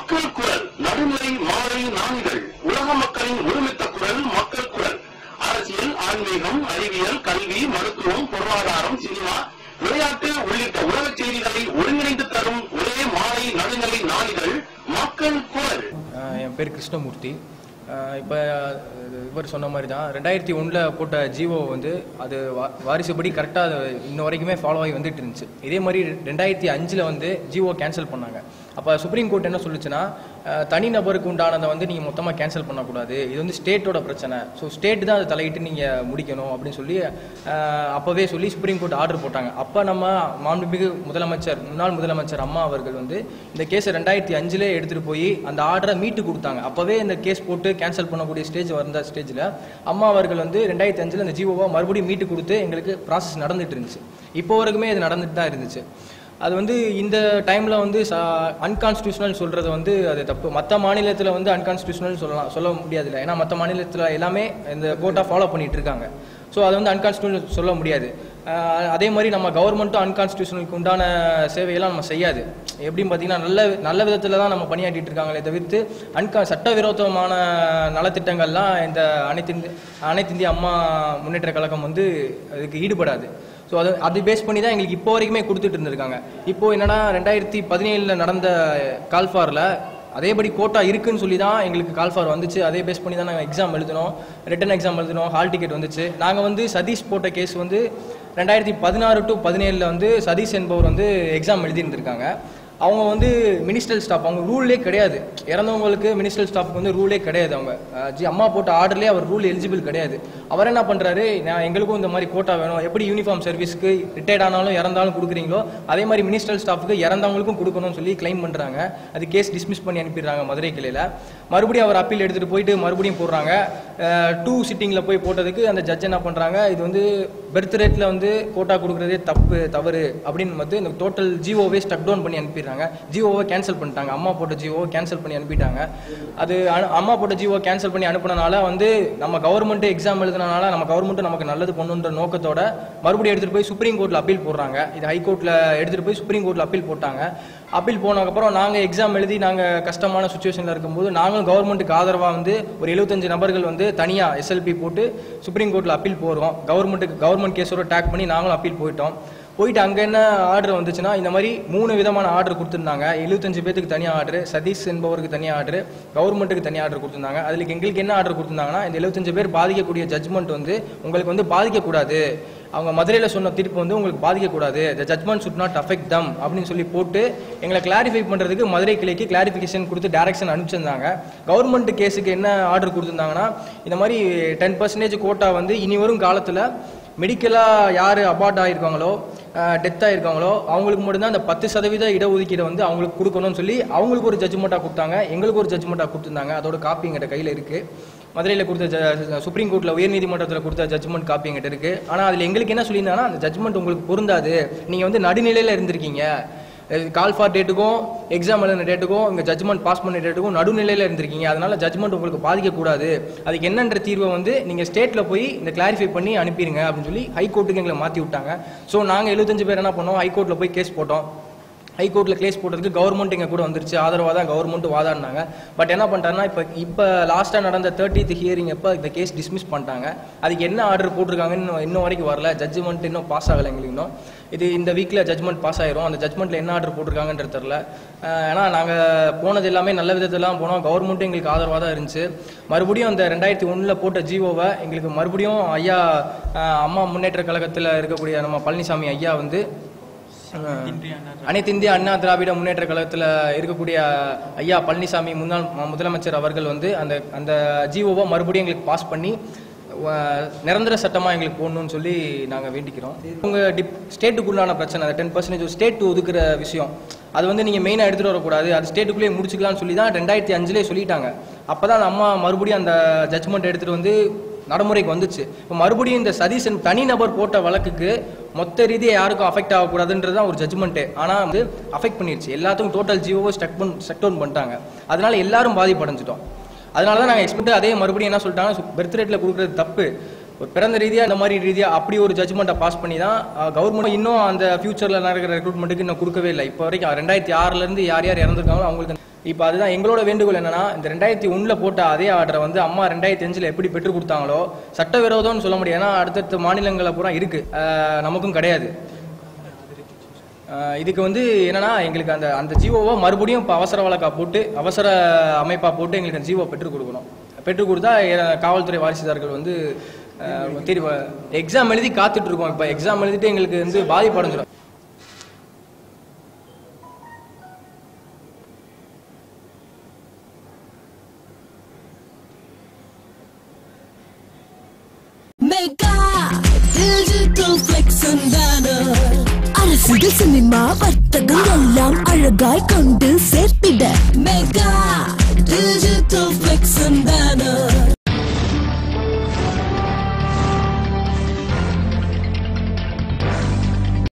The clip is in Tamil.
மக்கள் குரல் நடுநிலை மாலை நாளிதழ் உலக மக்களின் ஒருமித்த குரல் மக்கள் குரல் அரசியல், ஆன்மீகம், அறிவியல், கல்வி, மருத்துவம், பொருளாதாரம், சினிமா, விளையாட்டு உள்ளிட்ட உலக செய்திகளை ஒருங்கிணைந்து தரும் ஒரே மாலை நடுநிலை நாளிதழ் மக்கள் குரல். என் பேர் கிருஷ்ணமூர்த்தி. இப்போ இவர் சொன்ன மாதிரி தான் 2001 போட்ட ஜிஓ வந்து அது வாரிசுபடி கரெக்டாக இன்ன வரைக்குமே ஃபாலோ ஆகி வந்துட்டு இருந்துச்சு. இதே மாதிரி 2005 வந்து ஜிஓ கேன்சல் பண்ணாங்க. அப்போ சுப்ரீம் கோர்ட் என்ன சொல்லுச்சுன்னா, தனிநபருக்கு உண்டானதை வந்து நீங்கள் மொத்தமாக கேன்சல் பண்ணக்கூடாது, இது வந்து ஸ்டேட்டோட பிரச்சனை, ஸோ ஸ்டேட் தான் அதை தலையிட்டு நீங்கள் முடிக்கணும் அப்படின்னு சொல்லி அப்போவே சொல்லி சுப்ரீம் கோர்ட் ஆர்டர் போட்டாங்க. அப்போ நம்ம மாண்புமிகு முன்னாள் முதலமைச்சர் அம்மா அவர்கள் வந்து இந்த கேஸை 2005 எடுத்துகிட்டு போய் அந்த ஆர்டரை மீட்டு கொடுத்தாங்க. அப்போவே இந்த கேஸ் போட்டு கேன்சல் பண்ணக்கூடிய ஸ்டேஜ் வந்த ஸ்டேஜில் அம்மா அவர்கள் வந்து 2005 அந்த ஜிஓவை மறுபடியும் மீட்டு கொடுத்து எங்களுக்கு ப்ராசஸ் நடந்துட்டு இருந்துச்சு. இப்போ வரைக்குமே இது நடந்துட்டு தான் இருந்துச்சு. அது வந்து இந்த டைமில் வந்து அன்கான்ஸ்டியூஷனல் சொல்கிறது வந்து அது தப்பு. மற்ற மாநிலத்தில் வந்து அன்கான்ஸ்டியூஷனல் சொல்ல முடியாதுல்ல, ஏன்னா மற்ற மாநிலத்தில் எல்லாமே இந்த கோர்ட்டாக ஃபாலோ பண்ணிட்டு இருக்காங்க. ஸோ அது வந்து அன்கான்ஸ்டியூஷனல் சொல்ல முடியாது. அதே மாதிரி நம்ம கவர்மெண்ட்டும் அன்கான்ஸ்டியூஷனுக்கு உண்டான சேவையெல்லாம் நம்ம செய்யாது. எப்படின்னு பார்த்தீங்கன்னா நல்ல விதத்தில் தான் நம்ம பணியாற்றிட்டு இருக்காங்களே தவிர்த்து சட்டவிரோதமான நலத்திட்டங்கள்லாம் இந்த அனைத்து இந்திய அம்மா முன்னேற்ற கழகம் வந்து அதுக்கு ஈடுபடாது. ஸோ அது பேஸ் பண்ணி தான் எங்களுக்கு இப்போ வரைக்குமே கொடுத்துட்டு இருந்திருக்காங்க. இப்போது என்னன்னா 2017 நடந்த கால்ஃபாரில் அதேபடி கோட்டா இருக்குன்னு சொல்லி தான் எங்களுக்கு கால்ஃபார் வந்துச்சு. அதே பேஸ் பண்ணி தான் நாங்கள் எக்ஸாம் எழுதினோம், ரிட்டன் எக்ஸாம் எழுதினோம், ஹால் டிக்கெட் வந்துச்சு. நாங்கள் வந்து சதீஷ் போட்ட கேஸ் வந்து 2016 to 2017 வந்து சதீஷ் என்பவர் வந்து எக்ஸாம் எழுதியிருந்திருக்காங்க. அவங்க வந்து மினிஸ்ட்ரல் ஸ்டாஃப், அவங்க ரூல்லே கிடையாது. இறந்தவங்களுக்கு மினிஸ்ட்ரல் ஸ்டாஃப்க்கு வந்து ரூலே கிடையாது. அவங்க அம்மா போட்ட ஆர்டர்லேயே அவர் ரூல் எலிஜிபிள் கிடையாது. அவர் என்ன பண்ணுறாரு, நான் எங்களுக்கும் இந்த மாதிரி கோட்டா வேணும், எப்படி யூனிஃபார்ம் சர்வீஸ்க்கு ரிட்டையர்ட் ஆனாலும் இறந்தாலும் கொடுக்குறீங்களோ அதே மாதிரி மினிஸ்ட்ரல் ஸ்டாஃப்க்கு இறந்தவங்களுக்கும் கொடுக்கணும்னு சொல்லி கிளைம் பண்ணுறாங்க. அது கேஸ் டிஸ்மிஸ் பண்ணி அனுப்பிடுறாங்க மதுரை கிளையில். மறுபடியும் அவர் அப்பீல் எடுத்துகிட்டு போயிட்டு மறுபடியும் போடுறாங்க. 2 சிட்டிங்கில் போய் போட்டதுக்கு அந்த ஜட்ஜ் என்ன பண்ணுறாங்க, இது வந்து பெர்த் ரேட்டில் வந்து கோட்டா கொடுக்குறதே தவறு அப்படின்னு வந்து இந்த டோட்டல் ஜிஓவே ஸ்டக் டவுன் பண்ணி அனுப்பிடுறாங்க. ஜிஓவை கேன்சல் பண்ணிட்டாங்க. அம்மா போட்ட ஜிஓவை கேன்சல் பண்ணி அனுப்பிட்டாங்க. அது அம்மா போட்ட ஜிஓ கேன்சல் பண்ணி அனுப்பினால வந்து நம்ம கவர்மெண்ட் எக்ஸாம் எழுதுனால நம்ம கவர்மெண்ட் நமக்கு நல்லது பண்ணுன்ற நோக்கத்தோட மறுபடியும் எடுத்துகிட்டு போய் சுப்ரீம் கோர்ட்டில் அப்பீல் போடுறாங்க. இது ஹைகோர்ட்டில் எடுத்துகிட்டு போய் சுப்ரீம் கோர்ட்டில் அப்பீல் போட்டாங்க. அப்பீல் போனதுக்கப்புறம் நாங்கள் எக்ஸாம் எழுதி நாங்கள் கஷ்டமான சுச்சுவேஷனில் இருக்கும்போது நாங்களும் கவர்மெண்ட்டுக்கு ஆதரவாக வந்து ஒரு 75 நபர்கள் வந்து தனியாக எஸ்எல்பி போட்டு சுப்ரீம் கோர்ட்டில் அப்பீல் போகிறோம். கவர்மெண்ட் கேஸோட டேக் பண்ணி நாங்களும் அப்பீல் போயிட்டு அங்கே என்ன ஆர்டர் வந்துச்சுன்னா, இந்த மாதிரி 3 விதமான ஆர்டர் கொடுத்துருந்தாங்க. 75 பேருக்கு தனியாக ஆர்டர், சதீஷ் என்பவருக்கு தனியாக ஆர்டர், கவர்மெண்ட்டுக்கு தனியாக ஆர்டர் கொடுத்துருந்தாங்க. அதில் எங்களுக்கு என்ன ஆர்டர் கொடுத்துருந்தாங்கன்னா, இந்த 75 பேர் பாதிக்கக்கூடிய ஜட்மெண்ட் வந்து உங்களுக்கு வந்து பாதிக்கக்கூடாது, அவங்க மதுரையில் சொன்ன தீர்ப்பு வந்து உங்களுக்கு பாதிக்கக்கூடாது, த ஜட்மெண்ட் சுட் நாட் அஃபெக்ட் தம் அப்படின்னு சொல்லி போட்டு எங்களை கிளாரிஃபை பண்ணுறதுக்கு மதுரை கிளைக்கு கிளாரிஃபிகேஷன் கொடுத்து டைரக்ஷன் அனுப்பிச்சிருந்தாங்க. கவர்மெண்ட் கேஸுக்கு என்ன ஆர்டர் கொடுத்துருந்தாங்கன்னா, இந்த மாதிரி 10% கோட்டா வந்து இனி வரும் காலத்தில் மெடிக்கலாக யார் அபார்ட் ஆகிருக்காங்களோ, டெத் ஆகிருக்காங்களோ அவங்களுக்கு மட்டும்தான் அந்த 10% இடஒதுக்கீடை வந்து அவங்களுக்கு கொடுக்கணும்னு சொல்லி அவங்களுக்கு ஒரு ஜட்ஜ்மெண்ட்டாக கொடுத்தாங்க, எங்களுக்கு ஒரு ஜட்ஜ்மெண்ட்டாக கொடுத்துருந்தாங்க. அதோட காப்பி எங்கிட்ட கையில் இருக்குது. மதுரையில் கொடுத்த சுப்ரீம் கோர்ட்டில் உயர்நீதிமன்றத்தில் கொடுத்த ஜட்ஜ்மெண்ட் காப்பி எங்கிட்ட இருக்குது. ஆனால் அதில் எங்களுக்கு என்ன சொல்லியிருந்தாங்கன்னா, அந்த ஜட்ஜ்மெண்ட் உங்களுக்கு பொருந்தாது, நீங்கள் வந்து நடுநிலையில் இருந்திருக்கீங்க, கால் ஃபார் டேட்டுக்கும் எக்ஸாம் எழுதின டேட்டுக்கும் இங்கே ஜட்ஜ்மெண்ட் பாஸ் பண்ண டேட்டுக்கும் நடுநிலையில் இருந்திருக்கீங்க, அதனால ஜட்ஜ்மெண்ட் உங்களுக்கு பாதிக்கக்கூடாது, அதுக்கு என்னன்ற தீர்வை வந்து நீங்கள் ஸ்டேட்டில் போய் இந்த கிளாரிஃபை பண்ணி அனுப்பிடுங்க அப்படின்னு சொல்லி ஹைகோர்ட்டுக்கு எங்களை மாற்றி விட்டாங்க. ஸோ நாங்கள் 75 பேர் என்ன பண்ணோம், ஹைகோர்ட்டில் போய் கேஸ் போட்டோம். ஹைகோர்ட்டில் கேஸ் போட்டதுக்கு கவர்மெண்ட் எங்கள் கூட வந்துருச்சு, ஆதரவாக தான் கவர்மெண்ட் வாதாடினாங்க. பட் என்ன பண்ணிட்டாங்கன்னா, இப்போ லாஸ்ட்டாக நடந்த 30th ஹியரிங் அப்போ இந்த கேஸ் டிஸ்மிஸ் பண்ணிட்டாங்க. அதுக்கு என்ன ஆர்டர் போட்டிருக்காங்கன்னு இன்னும் வரைக்கும் வரல, ஜட்ஜ்மெண்ட் இன்னும் பாஸ் ஆகலை எங்களுக்கு. இன்னும் இது இந்த வீக்கில் ஜட்ஜ்மெண்ட் பாஸ் ஆயிரும். அந்த ஜட்ஜ்மெண்ட்டில் என்ன ஆர்டர் போட்டிருக்காங்கன்றது தெரில. ஏன்னா நாங்கள் போனது எல்லாமே நல்ல விதத்திலாம் போனோம், கவர்மெண்ட்டும் எங்களுக்கு ஆதரவாக தான் இருந்துச்சு. மறுபடியும் அந்த 2001 போட்ட ஜிஓவை எங்களுக்கு மறுபடியும் ஐயா அம்மா முன்னேற்ற கழகத்தில் இருக்கக்கூடிய நம்ம பழனிசாமி ஐயா வந்து அனைத்து இந்திய அண்ணா திராவிட முன்னேற்ற கழகத்தில் இருக்கக்கூடிய ஐயா பழனிசாமி முன்னாள் முதலமைச்சர் அவர்கள் வந்து அந்த ஜிஓவை மறுபடியும் எங்களுக்கு பாஸ் பண்ணி நிரந்தர சட்டமாக எங்களுக்கு போடணும்னு சொல்லி நாங்கள் வேண்டிக்கிறோம். உங்கள் ஸ்டேட்டுக்குள்ளான பிரச்சனை, அந்த 10% ஸ்டேட் ஒதுக்குற விஷயம், அது வந்து நீங்கள் மெயினாக எடுத்துகிட்டு வரக்கூடாது, அது ஸ்டேட்டுக்குள்ளேயே முடிச்சுக்கலாம்னு சொல்லி தான் 2005 சொல்லிட்டாங்க. அப்போ தான் அந்த அம்மா மறுபடியும் அந்த ஜட்ஜ்மெண்ட் எடுத்துகிட்டு வந்து நடைமுறைக்கு வந்துச்சு. இப்போ மறுபடியும் இந்த சதீஷன் தனிநபர் போட்ட வழக்குக்கு மொத்த ரீதியாக யாருக்கும் அஃபெக்ட் ஆகக்கூடாதுன்றது தான் ஒரு ஜட்ஜ்மெண்ட்டு. ஆனால் வந்து அஃபெக்ட் பண்ணிடுச்சு, எல்லாத்துக்கும் டோட்டல் ஜிஓவை ஸ்டக் டவுன் பண்ணிட்டாங்க. அதனால எல்லாரும் பாதிப்படைஞ்சிட்டோம். அதனால தான் நாங்கள் எக்ஸ்பெக்ட் அதே மறுபடியும் என்ன சொல்லிட்டாங்கன்னா, பெர்த் ரேட்டில் கொடுக்குறது தப்பு, ஒரு பிறந்த ரீதியாக இந்த மாதிரி ரீதியாக அப்படி ஒரு ஜட்ஜ்மெண்ட்டை பாஸ் பண்ணி தான் கவர்மெண்ட் இன்னும் அந்த ஃபியூச்சரில் நடக்கிற ரெக்ரூட்மெண்ட்டுக்கு இன்னும் கொடுக்கவே இல்லை. இப்போ வரைக்கும் 2006 யார் யார் இறந்துருக்காங்களோ அவங்களுக்கு. இப்போ அதுதான் எங்களோட வேண்டுகோள் என்னன்னா, இந்த 2001 போட்ட அதே ஆர்டரை வந்து அம்மா 2005 எப்படி பெற்றுக் கொடுத்தாங்களோ, சட்டவிரோதம்னு சொல்ல முடியாது. ஏன்னா அடுத்தடுத்த மாநிலங்களை பூரா இருக்கு, நமக்கும் கிடையாது. இதுக்கு வந்து என்னன்னா எங்களுக்கு அந்த ஜீவோவை மறுபடியும் இப்போ அவசர வழக்கா போட்டு அவசர அமைப்பா போட்டு எங்களுக்கு அந்த ஜீவோ பெற்றுக் கொடுக்கணும். பெற்றுக் கொடுத்தா காவல்துறை வாரிசுதார்கள் வந்து எக்ஸாம் எழுதி காத்துட்டு இருக்கோம். இப்போ எக்ஸாம் எழுதிட்டு எங்களுக்கு வந்து பாதிப்பு அடைஞ்சிடும். அரசியல் சினிமா வர்த்தகம் எல்லாம் அழகாய் கொண்டு சேர்த்திட மெகா டிஜிட்டல்